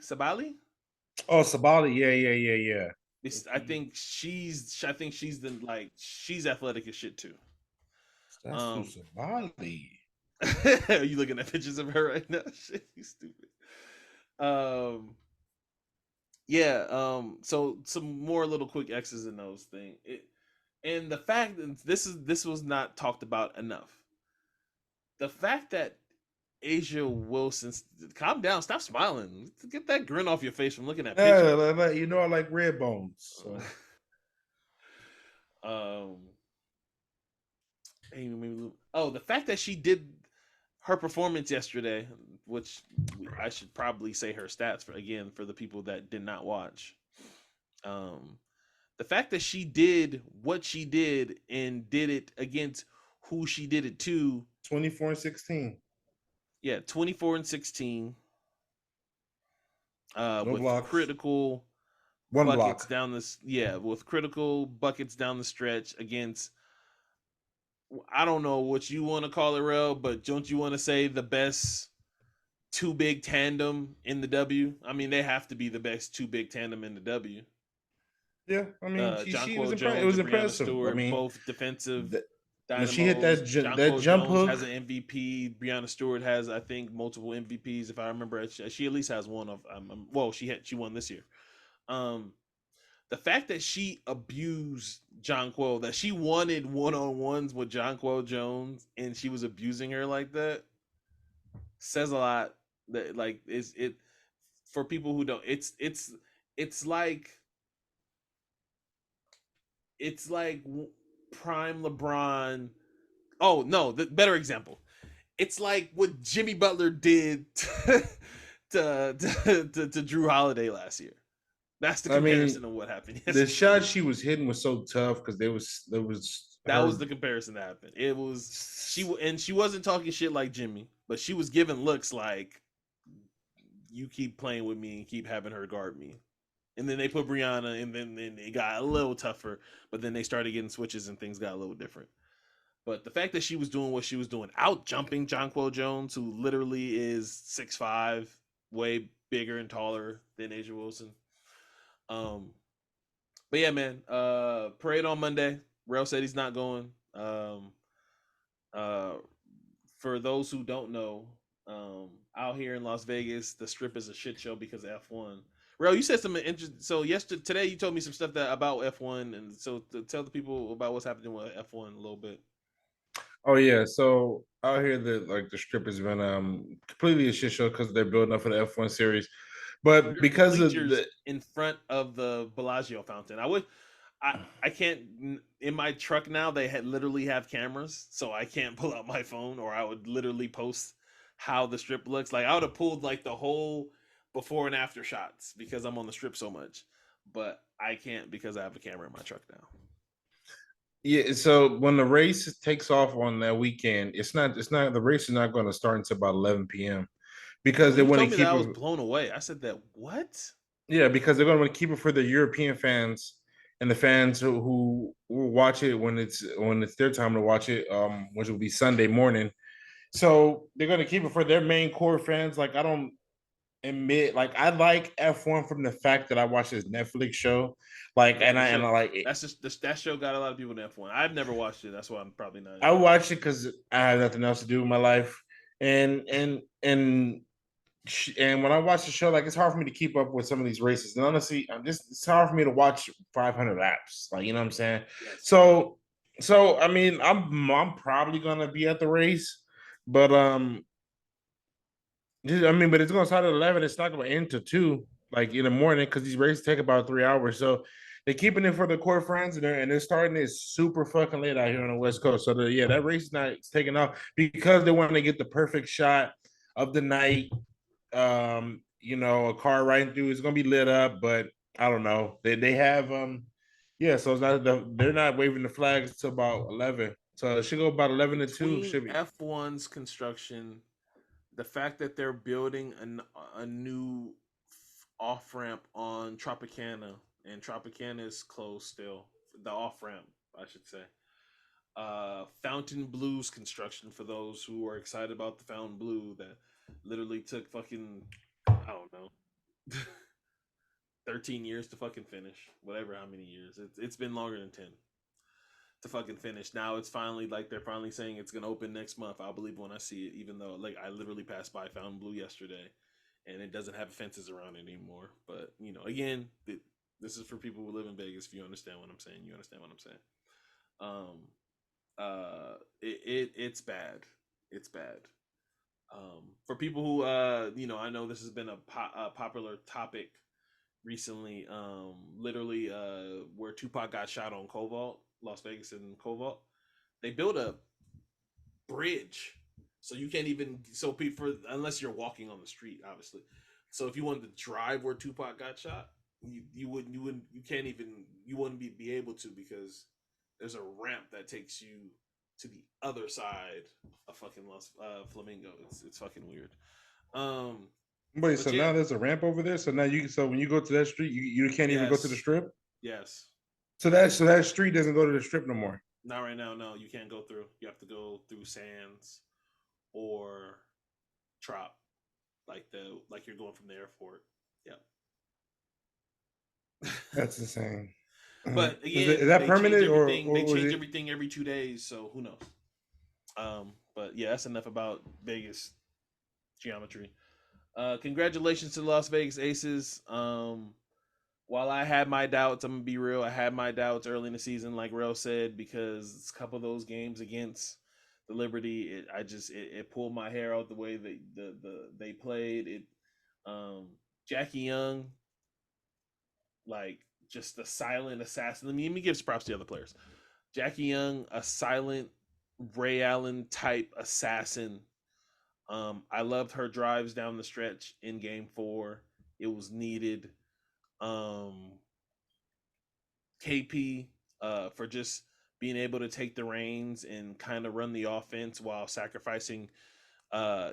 Oh, Sabali. Yeah. I think she's she's athletic as shit too. Stasu Um, Sabali. are you looking at pictures of her right now? Shit, you stupid. Um, yeah. So some more little quick X's and O's thing. And the fact that this was not talked about enough. The fact that Asia Wilson, calm down, stop smiling, get that grin off your face from looking at pictures. Yeah, you know I like red bones. So. The fact that she did her performance yesterday, which I should probably say her stats for the people that did not watch. The fact that she did what she did and did it against who she did it to. 24-16. Yeah, 24-16. No With blocks. critical One buckets block. down this. Yeah, with critical buckets down the stretch against. I don't know what you want to call it, Rel, but don't you want to say the best two big tandem in the W? I mean, they have to be the best two big tandem in the W. Yeah, I mean, she was Jonquel impressed. It Jones was and Brianna impressive. I Stewart, mean, both defensive when she hit dynamos. that Jonquel jump Jones hook, has an MVP. Brianna Stewart has, I think, multiple MVPs. If I remember, she at least has one of. She won this year. The fact that she abused Jonquel, that she wanted one-on-ones with Jonquel Jones, and she was abusing her like that, says a lot. That is it for people who don't. It's like prime LeBron. Oh no, the better example. It's like what Jimmy Butler did to Drew Holiday last year. That's the I mean, comparison of what happened the yesterday. shot she was hitting was so tough because there was That her. was the comparison that happened. It was she wasn't talking shit like Jimmy, but she was giving looks like you keep playing with me and keep having her guard me. And then they put Brianna, and then it got a little tougher. But then they started getting switches, and things got a little different. But the fact that she was doing what she was doing, out jumping Jonquel Jones, who literally is 6'5", way bigger and taller than Asia Wilson. But yeah, man. Parade on Monday. Rell said he's not going. Uh, for those who don't know, out here in Las Vegas, the strip is a shit show because of F1. Rell, you said something interesting. So today you told me some stuff about F1, and so to tell the people about what's happening with F1 a little bit. Oh yeah, so out here the strip has been completely a shit show because they're building up for the F1 series, but because of Bleachers the in front of the Bellagio fountain. I can't in my truck now. They literally have cameras, so I can't pull out my phone, or I would literally post how the strip looks. Like I would have pulled like the whole before and after shots because I'm on the strip so much, but I can't because I have a camera in my truck now. Yeah, so when the race takes off on that weekend, it's not the race is not going to start until about 11 p.m. because they When you want to told me that, keep I it. was blown away. I said that what? Yeah, because they're going to keep it for the European fans and the fans who will watch it when it's their time to watch it, which will be Sunday morning. So they're gonna keep it for their main core fans. Like I don't admit, like I like F1 from the fact that I watched this Netflix show, like Yeah, and I like it. that's just that show got a lot of people in F1. I've never watched it. That's why I'm probably not I into it. watch it because I have nothing else to do with my life, and when I watch the show, like it's hard for me to keep up with some of these races. And honestly, it's hard for me to watch 500 laps. Like you know what I'm saying. Yes. So I mean, I'm probably gonna be at the race, but I mean, but it's gonna start at 11. It's not gonna end to 2, like in the morning, because these races take about 3 hours. So they're keeping it for the core friends, and they're starting it super fucking late out here on the West Coast. So yeah, that race is not taking off because they want to get the perfect shot of the night. A car riding through is gonna be lit up, but I don't know. They have yeah, so they're not waving the flags till about 11. So it should go about 11 to 2. Between Should be. F1's construction, the fact that they're building a new off ramp on Tropicana, and Tropicana is closed still. The off ramp, I should say. Fountain Blue's construction, for those who are excited about the Fountain Blue, that literally took fucking, I don't know, 13 years to fucking finish. Whatever, how many years. It's been longer than 10 to fucking finish. Now it's finally like they're finally saying it's gonna open next month. I'll believe when I see it, even though like I literally passed by Fountain Blue yesterday, and it doesn't have fences around it anymore. But again, this is for people who live in Vegas. If you understand what I'm saying, you understand what I'm saying. Um, it's bad. It's bad. For people who I know this has been a popular topic recently. Literally, where Tupac got shot on Cobalt, Las Vegas and Cobalt, they built a bridge, so you can't even so people unless you're walking on the street, obviously. So if you wanted to drive where Tupac got shot, you can't even you wouldn't be able to because there's a ramp that takes you to the other side of fucking Los Flamingo. It's fucking weird. Um, Wait, but so yeah, now there's a ramp over there. So now when you go to that street, you can't even go to the yes, strip. yes. So that street doesn't go to the strip no more. Not right now. No, you can't go through. You have to go through Sands or Trop, like you're going from the airport. Yep. That's insane. But Is again, that they change permanent everything. They or is change it? everything every 2 days, so who knows? But yeah, that's enough about Vegas geometry. Congratulations to the Las Vegas Aces. While I had my doubts, I'm gonna be real. I had my doubts early in the season, like Rell said, because a couple of those games against the Liberty, it pulled my hair out the way they played. Um, Jackie Young, like just the silent assassin. Let me give props to the other players. Jackie Young, a silent Ray Allen type assassin. I loved her drives down the stretch in Game 4. It was needed. Um, KP, for just being able to take the reins and kind of run the offense while sacrificing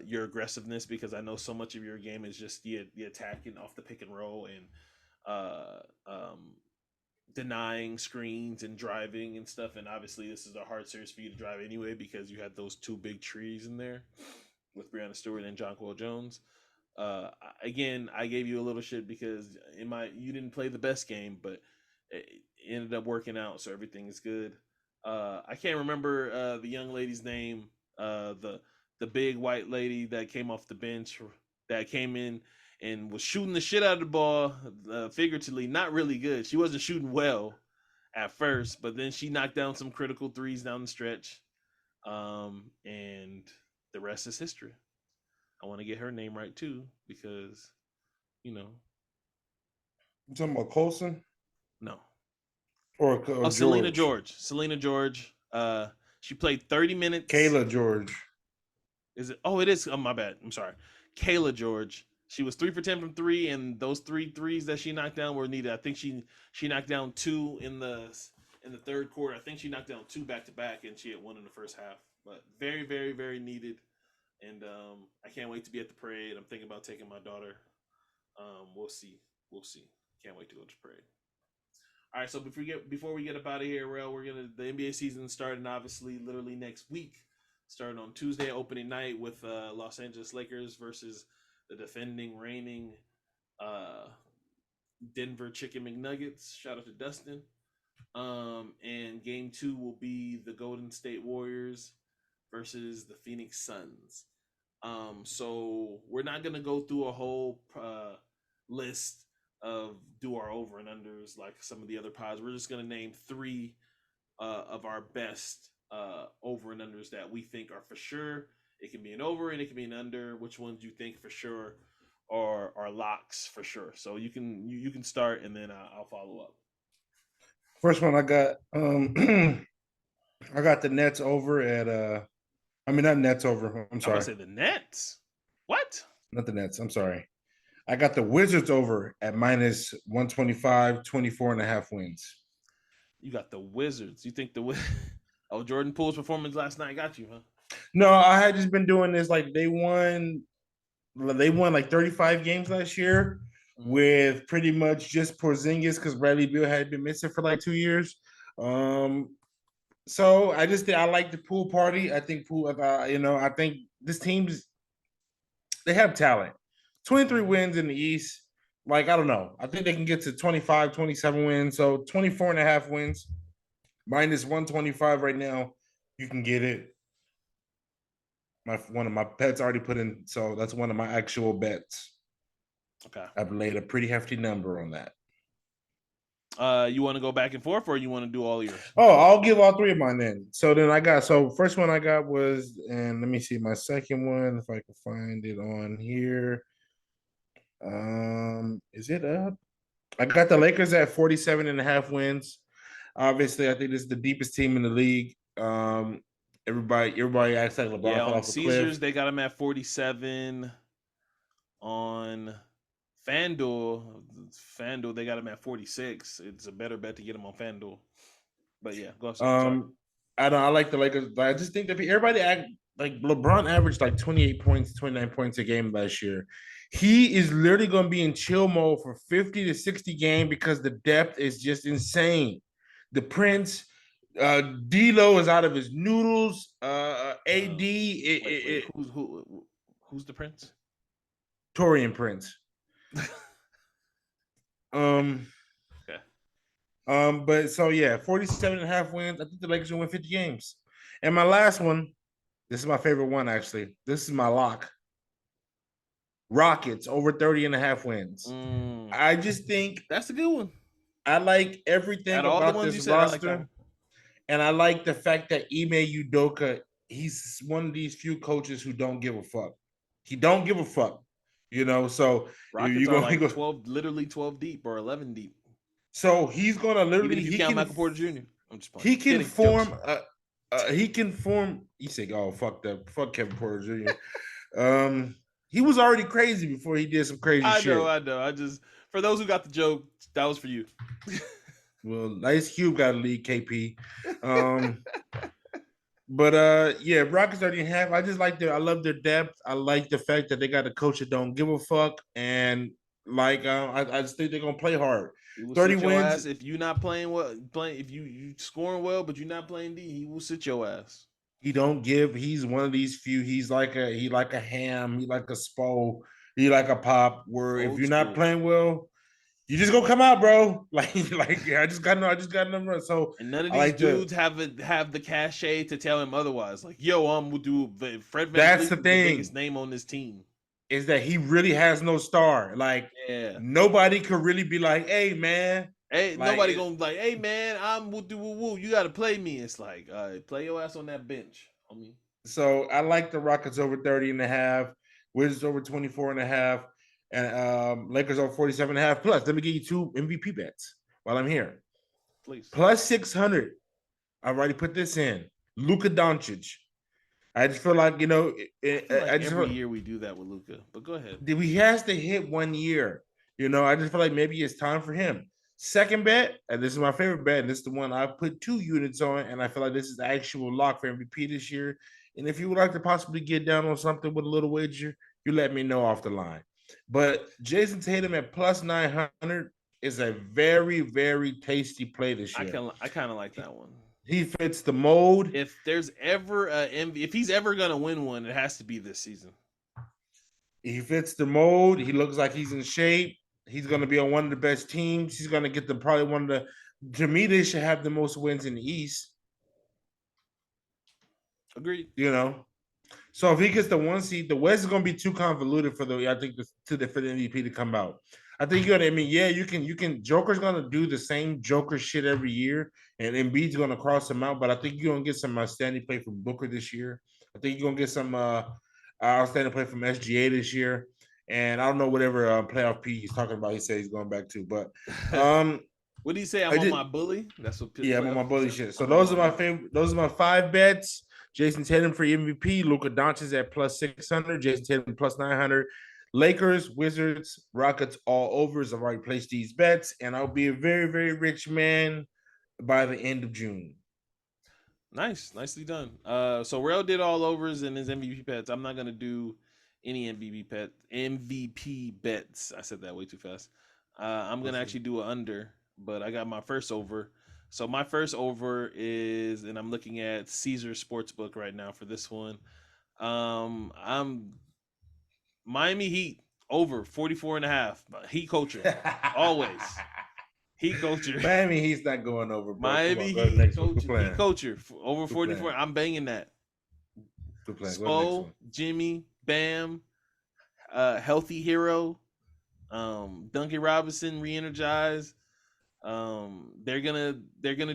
your aggressiveness, because I know so much of your game is just the attacking off the pick and roll and uh, um, denying screens and driving and stuff. And obviously, this is a hard series for you to drive anyway because you had those two big trees in there with Brianna Stewart and Jonquil Jones. Again, I gave you a little shit because you didn't play the best game, but it ended up working out, so everything is good. I can't remember the young lady's name, the big white lady that came off the bench that came in and was shooting the shit out of the ball, figuratively, not really good. She wasn't shooting well at first, but then she knocked down some critical threes down the stretch, and the rest is history. I want to get her name right too because you know You talking about Colson no. or Oh, Selena George? George. Selena George. She played 30 minutes. Kayla George. Is it? Oh, it is. Oh, my bad. I'm sorry. Kayla George. She was 3 for 10 from three, and those three threes that she knocked down were needed. I think she knocked down two in the third quarter. I think she knocked down two back to back, and she had one in the first half. But very, very, very needed. And I can't wait to be at the parade. I'm thinking about taking my daughter. We'll see. We'll see. Can't wait to go to the parade. All right, so before we get up out of here, Rel, the NBA season starting obviously literally next week, starting on Tuesday opening night with Los Angeles Lakers versus the defending reigning uh, Denver Chicken McNuggets. Shout out to Dustin. And game 2 will be the Golden State Warriors versus the Phoenix Suns. So we're not gonna go through a whole list of do our over and unders like some of the other pods. We're just gonna name 3 of our best over and unders that we think are for sure. It can be an over and it can be an under. Which ones you think for sure are locks for sure? So you can start and then I'll follow up. First one I got I got the Nets over at I mean not Nets over. I'm I'm gonna sorry. say the Nets. What? Not the Nets. I'm sorry. I got the Wizards over at minus 125, 24.5 wins. You got the Wizards. You think oh, Jordan Poole's performance last night got you, huh? No, I had just been doing this like they won like 35 games last year with pretty much just Porzingis because Bradley Beal had been missing for like 2 years. So I just think I like the Poole party. I think Poole, I think this team's they have talent. 23 wins in the East. Like, I don't know. I think they can get to 25, 27 wins. So 24.5 wins, minus 125 right now. You can get it. One of my bets already put in. So that's one of my actual bets. Okay. I've laid a pretty hefty number on that. You want to go back and forth, or you want to do all yours? Oh, I'll give all 3 of mine then. So then first one I got was, and let me see my second one if I can find it on here. Is it up? I got the Lakers at 47.5 wins. Obviously, I think this is the deepest team in the league. Everybody acts like LeBron fell on off a Caesars, cliff. they got him at 47. On FanDuel, they got him at 46. It's a better bet to get him on FanDuel. But yeah, go ahead. I like the Lakers, but I just think that everybody act like LeBron averaged like 28 points, 29 points a game last year. He is literally going to be in chill mode for 50 to 60 games because the depth is just insane. The Prince, D'Lo is out of his noodles. AD, who's the Prince? Torian Prince. Okay. But so yeah, 47.5 wins. I think the Lakers will win 50 games. And my last one, this is my favorite one actually. This is my lock. Rockets over 30.5 wins. I just think that's a good one. I like everything about this roster. Like and I like the fact that Ime Udoka, he's one of these few coaches who don't give a fuck. He don't give a fuck. So Rockets are like 12, literally 12 deep or 11 deep. So he's gonna literally. Even if you count Michael Porter Jr. I'm just playing. He can form. He can form. You say, "Oh fuck Kevin Porter Jr." He was already crazy before he did some crazy shit. I know. I just for those who got the joke, that was for you. Well, Ice Cube got to lead KP. But yeah, Rockets already have. I love their depth. I like the fact that they got a coach that don't give a fuck, and I just think they're gonna play hard. 30 wins. If you're not playing well, if you scoring well, but you're not playing D, he will sit your ass. He don't give. He's one of these few. He like a ham. He like a Spo. He like a Pop. Where if you're not playing well, you just gonna come out, bro. I just got a number. So and none of these dudes have the cachet to tell him otherwise. Like, yo, we'll do Fred VanVleet. That's the thing. The biggest name on this team is that he really has no star. Like, nobody could really be like, hey, man. Hey, nobody gonna be like, hey, man, I'm woo. You gotta play me. It's like, play your ass on that bench, homie. So I like the Rockets over 30.5, Wizards over 24.5, and Lakers over 47.5. Plus, let me give you 2 MVP bets while I'm here. Please. Plus 600. I've already put this in. Luka Doncic. I just feel like, every year we do that with Luka, but go ahead. He has to hit 1 year. I just feel like maybe it's time for him. Second bet, and this is my favorite bet, and this is the one I put 2 units on, and I feel like this is the actual lock for MVP this year. And if you would like to possibly get down on something with a little wager, you let me know off the line. But Jason Tatum at plus 900 is a very, very tasty play this year. I kind of like that one. He fits the mold. If there's ever if he's ever gonna win one, it has to be this season. He fits the mold. He looks like he's in shape. He's going to be on one of the best teams. He's going to get probably one of the. To me, they should have the most wins in the East. Agreed. You know, so if he gets the 1 seed, the West is going to be too convoluted for the. I think for the MVP to come out. I think you're gonna. I mean, yeah, you can. Joker's gonna do the same Joker shit every year, and Embiid's gonna cross him out. But I think you're gonna get some outstanding play from Booker this year. I think you're gonna get some outstanding play from SGA this year. And I don't know whatever playoff P he's talking about. He said he's going back to, but what did he say? I'm on my bully. That's what. Yeah, I'm on my bully shit. So those are my favorite. Those are my 5 bets. Jason Tatum for MVP. Luka Doncic at plus 600. Jason Tatum plus 900. Lakers, Wizards, Rockets, all overs. I've already placed these bets, and I'll be a very, very rich man by the end of June. Nice, nicely done. So Rell did all overs in his MVP bets. I'm not gonna do any MVP bets. I said that way too fast. I'm gonna actually do an under, but I got my first over. So my first over is, and I'm looking at Caesar Sportsbook right now for this one. I'm Miami Heat over 44.5. Heat culture always. Heat culture. Miami Heat's not going over. Bro. Miami Heat culture over 44. I'm banging that. Spo, Jimmy, Bam, Healthy Hero, Duncan Robinson re-energized. They're gonna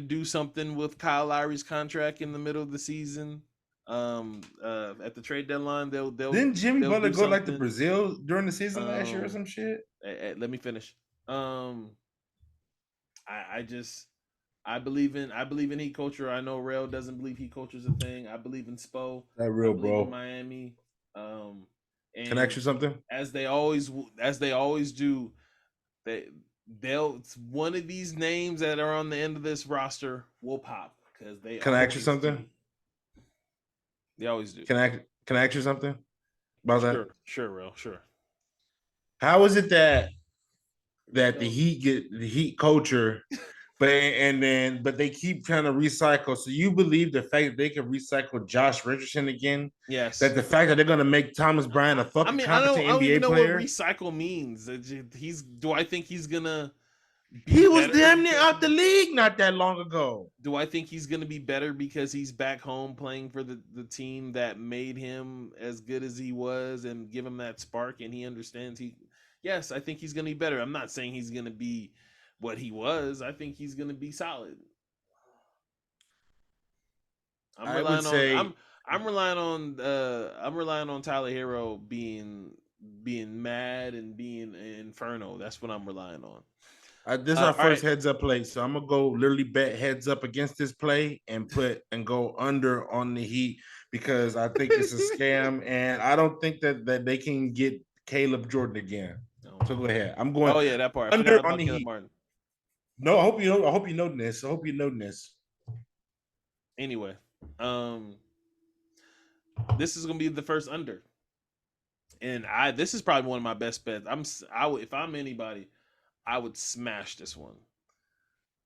do something with Kyle Lowry's contract in the middle of the season. At the trade deadline, they'll didn't Jimmy Butler go like to Brazil during the season last year or some shit? Let me finish. I believe in Heat culture. I know Rell doesn't believe Heat culture is a thing. I believe in Spo. That real, bro. In Miami. And can I ask you something? As they always do, they'll one of these names that are on the end of this roster will pop because they. Can I ask you something? They always do. Can I ask you something about that? Sure, Rell. Sure. How is it that the Heat get the Heat culture, but they keep trying to recycle? So you believe the fact that they can recycle Josh Richardson again? Yes. That the fact that they're going to make Thomas Bryant a fucking competent NBA player? I don't even know what recycle means. Do I think he's gonna? He was damn near out the league not that long ago. Do I think he's going to be better because he's back home playing for the team that made him as good as he was and give him that spark and he understands yes, I think he's going to be better. I'm not saying he's going to be what he was. I think he's going to be solid. I'm relying on Tyler Hero being mad and being inferno. That's what I'm relying on. This is our first heads up play, so I'm gonna go literally bet heads up against this play and go under on the Heat because I think it's a scam and I don't think that they can get Caleb Jordan again. So go ahead. I'm going. Oh yeah, that part. Under on the Heat. No, I hope you know this. Anyway, this is gonna be the first under, and this is probably one of my best bets. If I'm anybody, I would smash this one.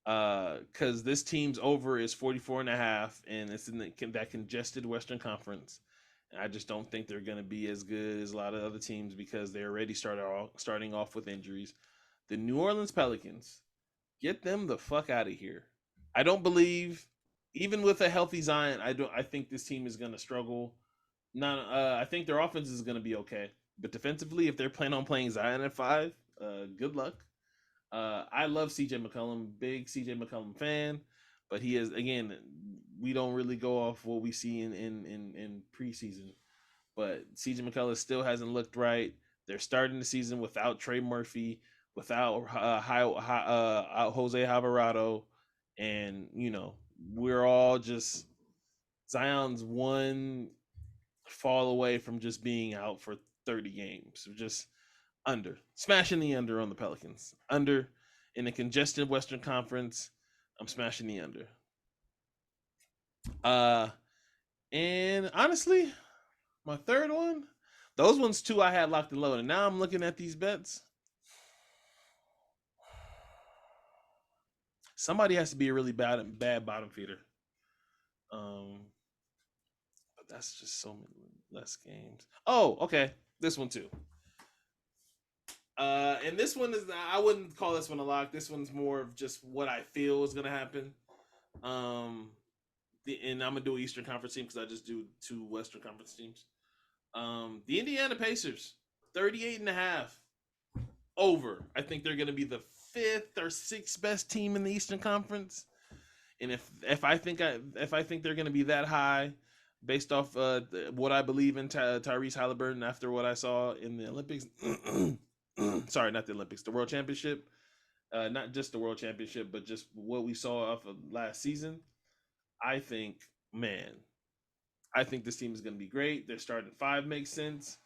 Because this team's over is 44.5, and it's in that congested Western Conference. And I just don't think they're going to be as good as a lot of other teams because they're already starting off with injuries. The New Orleans Pelicans, get them the fuck out of here. I don't believe, even with a healthy Zion, I think this team is going to struggle. I think their offense is going to be okay. But defensively, if they're planning on playing Zion at 5, good luck. I love CJ McCollum, big CJ McCollum fan, but he is, again, we don't really go off what we see in preseason. But CJ McCollum still hasn't looked right. They're starting the season without Trey Murphy, without Jose Alvarado, and we're all just Zion's one fall away from just being out for 30 games. Just smashing the under on the Pelicans. Under in a congested Western Conference. I'm smashing the under. And honestly, my third one, those ones two I had locked and loaded. Now I'm looking at these bets. Somebody has to be a really bad bottom feeder. But that's just so many less games. Oh, okay. This one too. And this one is I wouldn't call this one a lock. This one's more of just what I feel is gonna happen. Um, and I'm gonna do an Eastern Conference team because I just do two Western Conference teams. The Indiana Pacers, 38 and a half over. I think they're gonna be the fifth or sixth best team in the Eastern Conference. And if I think they're gonna be that high, based off what I believe in Tyrese Halliburton after what I saw in the Olympics. Sorry, not the Olympics, the World Championship. Not just the World Championship, but just what we saw off of last season. I think, man, I think this team is going to be great. Their starting five makes sense.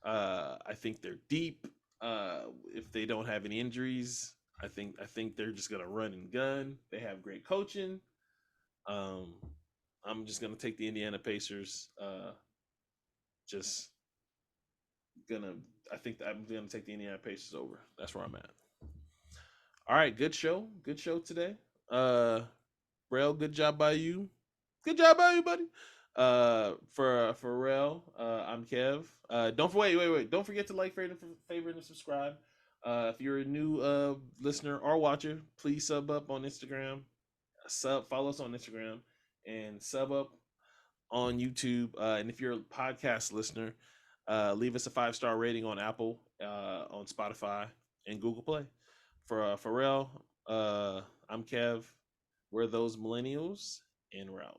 I think they're deep. If they don't have any injuries, I think they're just going to run and gun. They have great coaching. Um, I'm just going to take the Indiana Pacers. Just gonna. I think I'm going to take the Indiana Pacers over. That's where I'm at. All right, good show. Good show today. Rell, good job by you. Good job by you, buddy. For Rell, I'm Kev. Don't wait. Don't forget to like, favorite, and subscribe. If you're a new listener or watcher, please sub up on Instagram. Follow us on Instagram, and sub up on YouTube. And if you're a podcast listener, leave us a 5-star rating on Apple, on Spotify, and Google Play. For Rell, I'm Kev. We're those millennials, and we're out.